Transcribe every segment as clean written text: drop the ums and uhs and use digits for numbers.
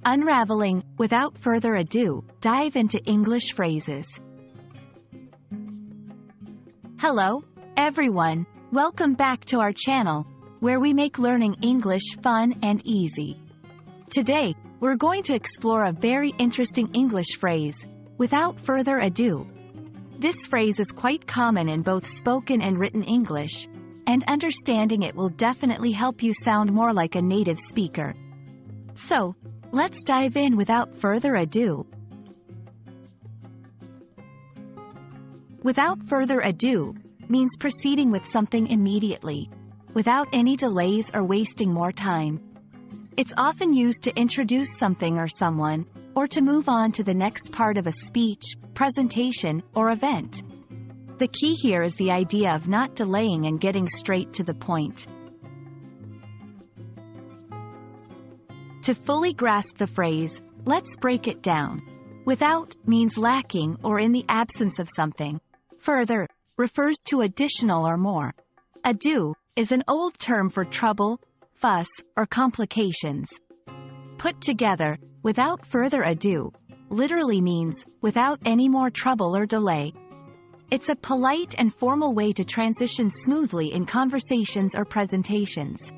Unraveling, without further ado, dive into English phrases. Hello, everyone. Welcome back to our channel, where we make learning English fun and easy. Today, we're going to explore a very interesting English phrase, without further ado. This phrase is quite common in both spoken and written English, and understanding it will definitely help you sound more like a native speaker. So, let's dive in without further ado. Without further ado means proceeding with something immediately, without any delays or wasting more time. It's often used to introduce something or someone, or to move on to the next part of a speech, presentation, or event. The key here is the idea of not delaying and getting straight to the point. To fully grasp the phrase, let's break it down. Without means lacking or in the absence of something. Further refers to additional or more. Ado is an old term for trouble, fuss, or complications. Put together, without further ado literally means without any more trouble or delay. It's a polite and formal way to transition smoothly in conversations or presentations.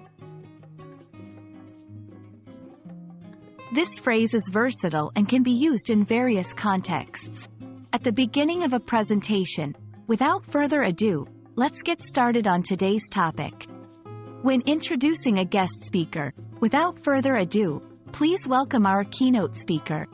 This phrase is versatile and can be used in various contexts. At the beginning of a presentation, without further ado, let's get started on today's topic. When introducing a guest speaker, without further ado, please welcome our keynote speaker.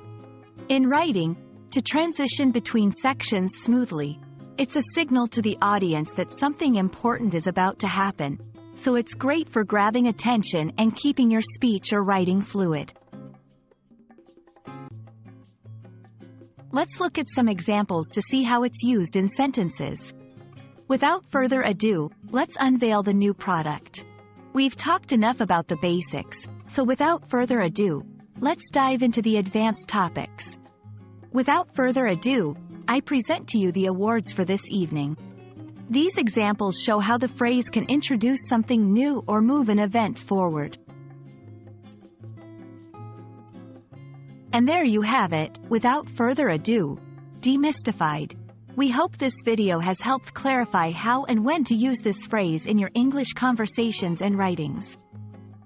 In writing, to transition between sections smoothly, it's a signal to the audience that something important is about to happen, so it's great for grabbing attention and keeping your speech or writing fluid. Let's look at some examples to see how it's used in sentences. Without further ado, let's unveil the new product. We've talked enough about the basics, so without further ado, let's dive into the advanced topics. Without further ado, I present to you the awards for this evening. These examples show how the phrase can introduce something new or move an event forward. And there you have it, without further ado, demystified. We hope this video has helped clarify how and when to use this phrase in your English conversations and writings.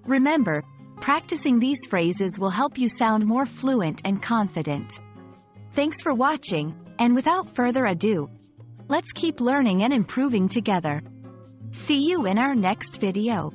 Remember, practicing these phrases will help you sound more fluent and confident. Thanks for watching, and without further ado, let's keep learning and improving together. See you in our next video.